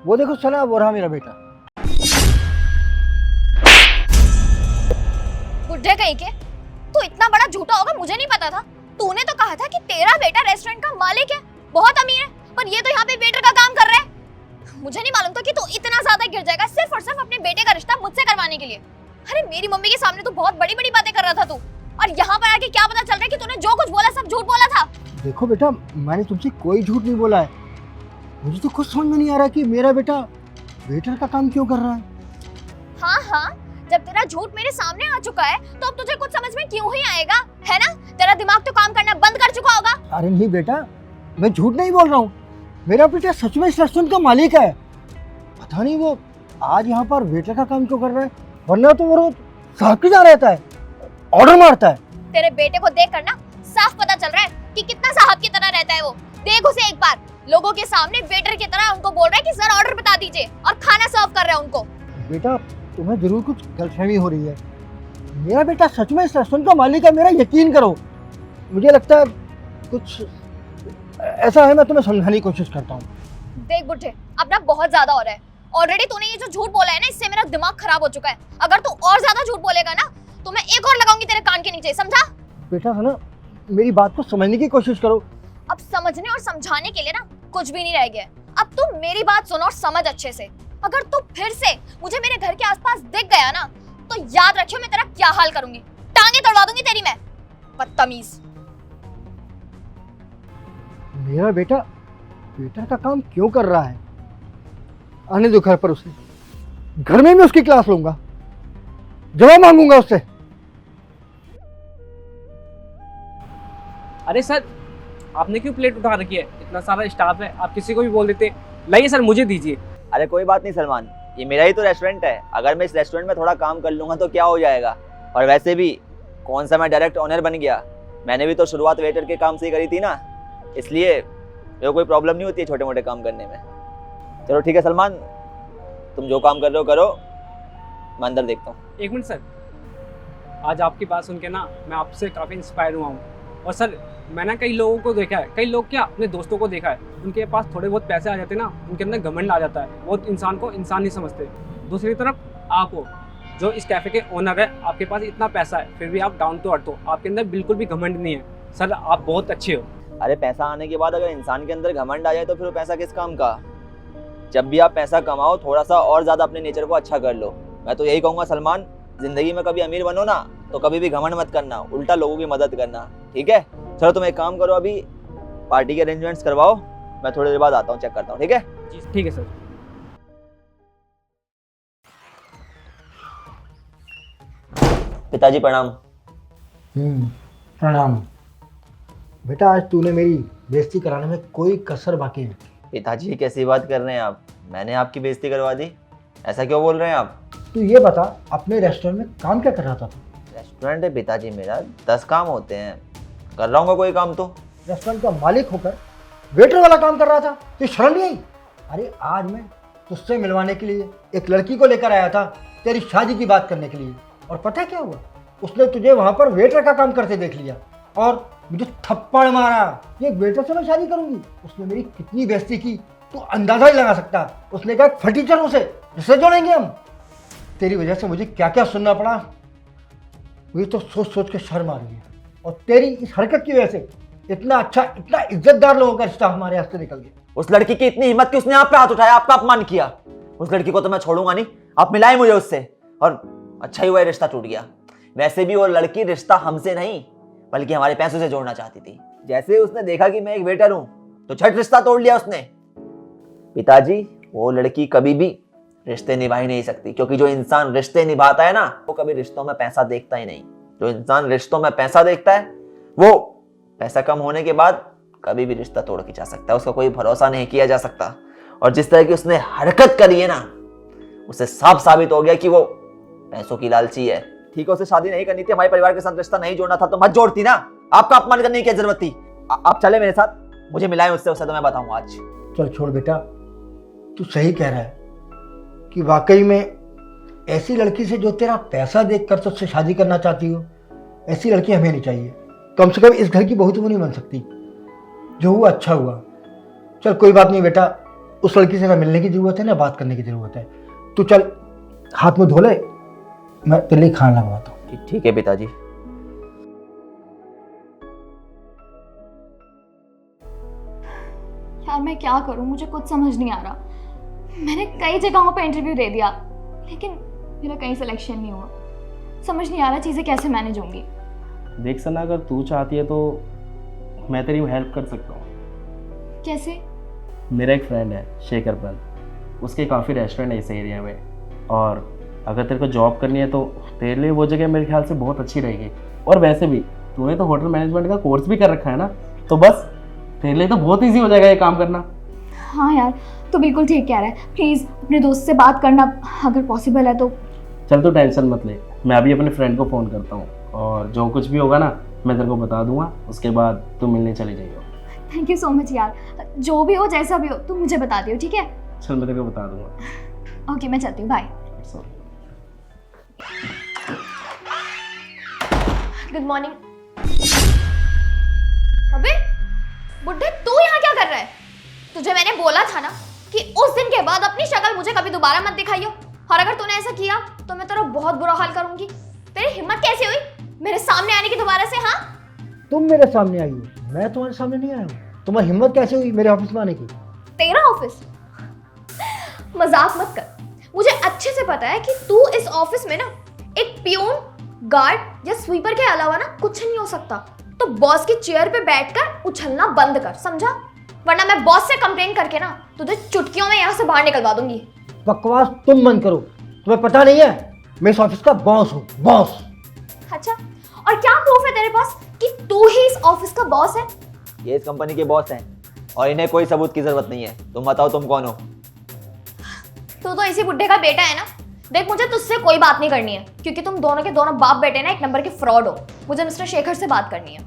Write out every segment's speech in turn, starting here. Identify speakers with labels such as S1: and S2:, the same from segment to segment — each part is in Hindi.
S1: वो देखो सना, वो रहा मेरा बेटा।
S2: बुढ़े कहीं के, तू इतना बड़ा झूठा होगा मुझे नहीं पता था। तूने तो कहा था कि तेरा बेटा रेस्टोरेंट का मालिक है, बहुत अमीर है, पर ये तो यहाँ पे वेटर का काम कर रहा है। मुझे नहीं मालूम था कि तू इतना ज्यादा गिर जाएगा सिर्फ और सिर्फ अपने बेटे का रिश्ता मुझसे करवाने के लिए। अरे मेरी मम्मी के सामने तो बहुत बड़ी बड़ी बातें कर रहा था तू, और यहाँ पर आके क्या पता चल रहा है कि तूने जो कुछ बोला सब झूठ बोला था।
S1: देखो बेटा, मैंने तुमसे कोई झूठ नहीं बोला है। मुझे तो कुछ समझ में नहीं आ रहा कि मेरा बेटा वेटर का काम क्यों कर रहा है।
S2: हाँ हाँ, जब तेरा झूठ मेरे सामने आ चुका है तो अब तुझे कुछ समझ में क्यों ही आएगा, है ना? तेरा दिमाग तो काम करना बंद कर चुका होगा।
S1: अरे नहीं बेटा, मैं झूठ नहीं बोल रहा हूँ। मेरा बेटा सच में इस रेस्टोरेंट का मालिक है। पता नहीं वो आज यहाँ पर वेटर का काम क्यों कर रहा है, वरना तो वो रोज साहब के जा रहता है, ऑर्डर मारता है।
S2: तेरे बेटे को देख कर ना साफ पता चल रहा है कि कितना साहब की तरह रहता है वो। देख उसे एक बार, लोगों के सामने वेटर की तरह उनको बोल रहा है कि सर ऑर्डर बता दीजिए, और खाना सर्व कर रहा है उनको।
S1: बेटा तुम्हें जरूर कुछ गलतफहमी हो रही है। मेरा बेटा सच में इस रेस्टोरेंट का मालिक है, मेरा यकीन करो। मुझे लगता है कुछ ऐसा है, मैं तुम्हें समझाने की कोशिश करता हूँ।
S2: देख बुढ़े, अब ना बहुत ज्यादा हो रहा है। ऑलरेडी तूने ये जो झूठ बोला है ना, इससे मेरा दिमाग खराब हो चुका है। अगर तू और ज्यादा झूठ बोलेगा ना तो मैं एक और लगाऊंगी तेरे कान के नीचे, समझा?
S1: बेटा है ना, मेरी बात को समझने की कोशिश करो।
S2: अब समझने और समझाने के लिए ना कुछ भी नहीं रह गया। अब तू मेरी बात सुन और समझ अच्छे से। अगर तू फिर से मुझे मेरे घर के आसपास दिख गया ना तो याद रखियो मैं तेरा क्या हाल करूंगी। टांगे तोड़वा दूंगी तेरी मैं, बदतमीज।
S1: मेरा बेटा वेटर का काम क्यों कर रहा है? आने दो घर पर उसे, घर में मैं उसकी क्लास लूंगा, जवाब मांगूंगा उससे।
S3: अरे सर, आपने क्यों प्लेट उठा रखी है? इतना सारा स्टाफ है, आप किसी को भी बोल देते। लाइए सर, मुझे दीजिए।
S4: अरे कोई बात नहीं सलमान, ये मेरा ही तो रेस्टोरेंट है। अगर मैं इस रेस्टोरेंट में थोड़ा काम कर लूँगा तो क्या हो जाएगा। और वैसे भी कौन सा मैं डायरेक्ट ओनर बन गया, मैंने भी तो शुरुआत वेटर के काम से ही करी थी ना, इसलिए मेरे को कोई प्रॉब्लम नहीं होती है छोटे मोटे काम करने में। चलो ठीक है सलमान, तुम जो काम कर रहे हो करो, मैं अंदर देखता हूँ।
S3: एक मिनट सर, आज आपकी बात सुन के ना मैं आपसे काफ़ी इंस्पायर हुआ हूँ। और सर, मैंने कई लोगों को देखा है, कई लोग क्या अपने दोस्तों को देखा है, उनके पास थोड़े बहुत पैसे आ जाते हैं ना, उनके अंदर घमंड आ जाता है, वो इंसान को इंसान नहीं समझते। दूसरी तरफ आप हो जो इस कैफ़े के ओनर है, आपके पास इतना पैसा है फिर भी आप डाउन टू अर्थ हो, आपके अंदर बिल्कुल भी घमंड नहीं है। सर आप बहुत अच्छे हो।
S4: अरे पैसा आने के बाद अगर इंसान के अंदर घमंड आ जाए तो फिर वो पैसा किस काम का। जब भी आप पैसा कमाओ थोड़ा सा और ज़्यादा अपने नेचर को अच्छा कर लो। मैं तो यही कहूँगा सलमान, ज़िंदगी में कभी अमीर बनो ना तो कभी भी घमंड मत करना, उल्टा लोगों की मदद करना, ठीक है? चलो तुम एक काम करो, अभी पार्टी के अरेंजमेंट्स करवाओ, मैं थोड़ी देर बाद आता हूँ, चेक करता हूँ, ठीक है?
S3: जी ठीक है सर।
S4: पिताजी प्रणाम।
S1: प्रणाम। बेटा आज तूने मेरी बेइज्जती कराने में कोई कसर बाकी नहीं।
S4: पिताजी कैसी बात कर रहे हैं आप? मैंने आपकी बेइज्जती करवा दी? ऐसा क्यों बोल रहे हैं आप?
S1: तू ये बता, अपने रेस्टोरेंट में काम क्या कर रहा था?
S4: रेस्टोरेंट है पिताजी मेरा, 10 काम होते हैं, कर रहा हूँ कोई काम तो।
S1: रेस्टोरेंट का मालिक होकर वेटर वाला काम कर रहा था, तो शर्म नहीं आई? अरे आज मैं तुझसे मिलवाने के लिए एक लड़की को लेकर आया था, तेरी शादी की बात करने के लिए। और पता है क्या हुआ? उसने तुझे वहाँ पर वेटर का काम करते देख लिया और मुझे थप्पड़ मारा। ये वेटर से मैं शादी करूंगी? उसने मेरी कितनी बेइज्जती की तो अंदाजा ही लगा सकता। उसने कहा फटीचर उसे जिससे जोड़ेंगे हम। तेरी वजह से मुझे क्या क्या सुनना पड़ा, मुझे तो सोच सोच के शर्म आ रही है। और तेरी इस हरकत की वजह से इतना अच्छा, इतना इज्जतदार लोगों का रिश्ता हमारे हाथ से निकल गया।
S4: उस लड़की की इतनी हिम्मत कि उसने आप पे हाथ उठाया, आपका अपमान किया। उस लड़की को तो मैं छोड़ूंगा नहीं, आप मिलाए मुझे उससे, और अच्छा ही हुआ रिश्ता टूट गया। वैसे भी वो लड़की रिश्ता हमसे नहीं बल्कि हमारे पैसों से जोड़ना चाहती थी। जैसे उसने देखा कि मैं एक वेटर हूं तो झट रिश्ता तोड़ लिया उसने। पिताजी वो लड़की कभी भी रिश्ते निभा ही नहीं सकती, क्योंकि जो इंसान रिश्ते निभाता है ना वो कभी रिश्तों में पैसा देखता ही नहीं। जो इंसान रिश्तों में पैसा देखता है वो पैसा कम होने के बाद कभी भी रिश्ता तोड़ के जा सकता है, उसका कोई भरोसा नहीं किया जा सकता। और जिस तरह की उसने हरकत करी है ना, उससे साफ साबित हो गया कि वो पैसों की लालची है। ठीक है, उसे शादी नहीं करनी थी, हमारे परिवार के साथ रिश्ता नहीं जोड़ना था तो मत जोड़ती ना, आपका अपमान करने की क्या जरूरत थी? आप चले मेरे साथ, मुझे मिलाएं उससे तो मैं बताऊंगा आज।
S1: चल छोड़ बेटा, तू सही कह रहा है कि वाकई में ऐसी लड़की से जो तेरा पैसा देखकर तुझसे शादी करना चाहती हो, ऐसी लड़की हमें नहीं चाहिए। कम से कम इस घर की बहू तो नहीं बन सकती। जो हुआ अच्छा हुआ। चल कोई बात नहीं बेटा, उस लड़की से ना मिलने की जरूरत है ना बात करने की जरूरत है। तू चल हाथ मुंह धो ले, मैं तेरे लिए खाना लगवाता हूँ।
S4: ठीक है पिताजी।
S2: यार मैं क्या करूं, मुझे कुछ समझ नहीं आ रहा। मैंने कई जगहों पे इंटरव्यू दे दिया लेकिन मेरा कहीं सिलेक्शन नहीं हुआ। समझ नहीं आ रहा चीज़ें कैसे मैनेज होंगी।
S5: देख सना, अगर तू चाहती है तो मैं तेरी हेल्प कर सकता हूँ।
S2: कैसे?
S5: मेरा एक फ्रेंड है शेखर पाल, उसके काफ़ी रेस्टोरेंट है इस एरिया में, और अगर तेरे को जॉब करनी है तो तेरे लिए वो जगह मेरे ख्याल से बहुत अच्छी रहेगी। और वैसे भी तूने तो होटल मैनेजमेंट का कोर्स भी कर रखा है ना, तो बस तेरे लिए तो बहुत ईजी हो जाएगा ये काम करना।
S2: हाँ यार, तो बिल्कुल ठीक कह रहा है। प्लीज़ अपने दोस्त से बात करना अगर पॉसिबल है तो।
S5: चल तू टेंशन मत ले, मैं अभी अपने फ्रेंड को फ़ोन करता हूँ और जो कुछ भी होगा ना मैं तेरे को बता दूंगा, उसके बाद तू मिलने चली जाइए।
S2: थैंक यू सो मच यार, जो भी हो जैसा भी हो तुम मुझे बता दियो, ठीक है?
S5: चल मैं तेरे को बता दूंगा।
S2: ओके मैं चलती हूँ, बाय। Good morning. अबे बुड्ढे, तू यहाँ क्या कर रहा है? तुझे मैंने बोला था ना कि उस दिन के बाद अपनी शक्ल मुझे कभी दोबारा मत दिखाइयो, और अगर तूने ऐसा किया तो मैं तेरा बहुत बुरा हाल करूंगी। तेरी हिम्मत कैसे हुई मेरे सामने आने की दोबारा से? हाँ,
S1: तुम मेरे सामने आई हो, मैं तुम्हारे सामने नहीं आया हूँ। तुम्हारी हिम्मत कैसे हुई मेरे ऑफिस में आने की?
S2: तेरा ऑफिस? मजाक मत कर, मुझे अच्छे से पता है कि तू इस ऑफिस में ना एक पियून, गार्ड या स्वीपर के अलावा ना कुछ नहीं हो सकता। तो बॉस की चेयर पे बैठकर उछलना बंद कर, समझा? वरना मैं बॉस से कंप्लेन करके ना तुझे चुटकियों में यहाँ से बाहर निकलवा दूंगी।
S1: बकवास तुम बंद करो, तुम्हें पता नहीं है मैं इस ऑफिस का बॉस हूँ, बॉस।
S2: अच्छा, और क्या प्रूफ है तेरे पास कि तू ही इस ऑफिस का बॉस है?
S4: ये इस कंपनी के बॉस हैं और इन्हें कोई सबूत की जरूरत नहीं है। तुम बताओ तुम कौन हो?
S2: तू तो इसी बुड्ढे का बेटा है ना। देख, मुझे तुझसे कोई बात नहीं करनी है क्योंकि तुम दोनों के दोनों बाप बेटे ना एक नंबर के फ्रॉड हो। मुझे मिस्टर शेखर से बात करनी है।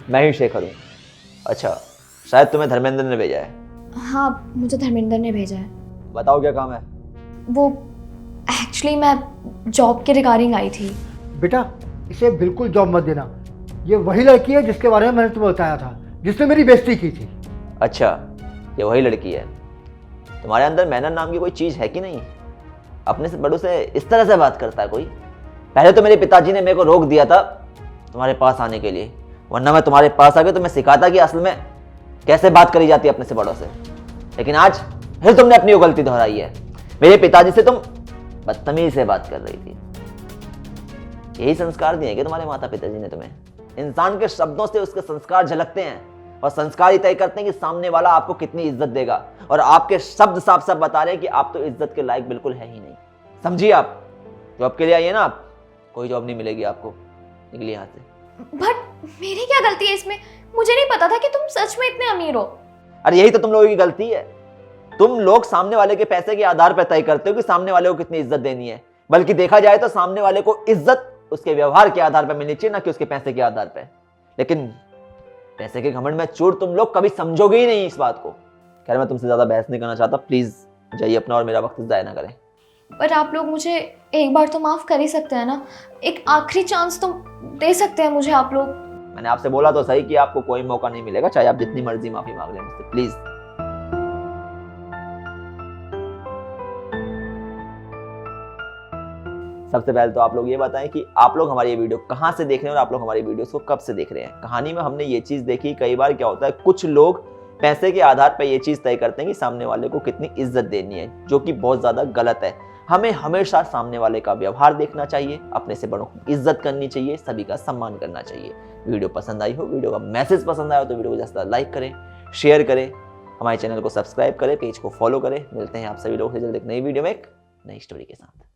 S4: मैं ही शेखर हूँ। अच्छा, शायद तुम्हें धर्मेंद्र ने भेजा है।
S2: हाँ, मुझे धर्मेंद्र ने भेजा है।
S4: बताओ क्या काम है?
S2: वो एक्चुअली मैं जॉब के रिगार्डिंग आई थी।
S1: बेटा इसे बिल्कुल जॉब मत देना, ये वही लड़की है जिसके बारे में मैंने तुम्हें बताया था, जिसने मेरी बेइज्जती की थी।
S4: अच्छा, ये वही लड़की है। तुम्हारे अंदर मैनर नाम की कोई चीज़ है कि नहीं? अपने से बड़ों से इस तरह से बात करता है कोई? पहले तो मेरे पिताजी ने मेरे को रोक दिया था तुम्हारे पास आने के लिए, वरना मैं तुम्हारे पास आ गया तो मैं सिखाता कि असल में कैसे बात करी जाती है अपने से बड़ों से। लेकिन आज फिर तुमने अपनी वो गलती दोहराई है। मेरे पिताजी से तुम बदतमीजी से बात कर रही थी। यही संस्कार दिए कि तुम्हारे माता पिताजी ने तुम्हें? इंसान के शब्दों से उसके संस्कार झलकते हैं और संस्कार ही तय करते हैं कि सामने वाला आपको कितनी इज्जत देगा। और आपके शब्द साफ साफ बता रहे हैं कि आप तो इज्जत के लायक बिल्कुल है ही नहीं। समझिए, आप जॉब के लिए आइए ना, आप कोई जॉब नहीं मिलेगी आपको। निकलिए यहाँ से।
S2: बट मेरी क्या गलती है इसमें? मुझे नहीं पता था कि तुम सच में इतने अमीर हो।
S4: अरे यही तो तुम लोगों की गलती है। तुम लोग सामने वाले के पैसे के आधार पर तय करते हो कि सामने वाले को कितनी इज्जत देनी है, बल्कि देखा जाए तो सामने वाले को इज्जत उसके व्यवहार के आधार पर मिलनी चाहिए, ना कि उसके पैसे के आधार पर। लेकिन पैसे के घमंड में चूर तुम लोग कभी समझोगे ही नहीं इस बात को। खैर, मैं तुमसे ज्यादा बहस नहीं करना चाहता। प्लीज जाइए अपना और मेरा वक्त जाया ना करें।
S2: पर आप लोग मुझे एक बार तो माफ कर ही सकते हैं ना? एक आखिरी चांस तो दे सकते हैं मुझे आप लोग।
S4: मैंने आपसे बोला तो सही कि आपको कोई मौका नहीं मिलेगा, चाहे आप जितनी मर्जी माफी मांग लें मुझसे। प्लीज सबसे पहले तो आप लोग ये बताएं कि आप लोग हमारी ये वीडियो कहाँ से देख रहे हैं और आप लोग हमारी वीडियोस को कब से देख रहे हैं। कहानी में हमने ये चीज़ देखी, कई बार क्या होता है कुछ लोग पैसे के आधार पर ये चीज़ तय करते हैं कि सामने वाले को कितनी इज्जत देनी है, जो कि बहुत ज़्यादा गलत है। हमें हमेशा सामने वाले का व्यवहार देखना चाहिए, अपने से बड़ों की इज्जत करनी चाहिए, सभी का सम्मान करना चाहिए। वीडियो पसंद आई हो, वीडियो का मैसेज पसंद आया हो तो वीडियो को ज़्यादा लाइक करें, शेयर करें, हमारे चैनल को सब्सक्राइब करें, पेज को फॉलो करें। मिलते हैं आप सभी लोगों से जल्द एक नई वीडियो में एक नई स्टोरी के साथ।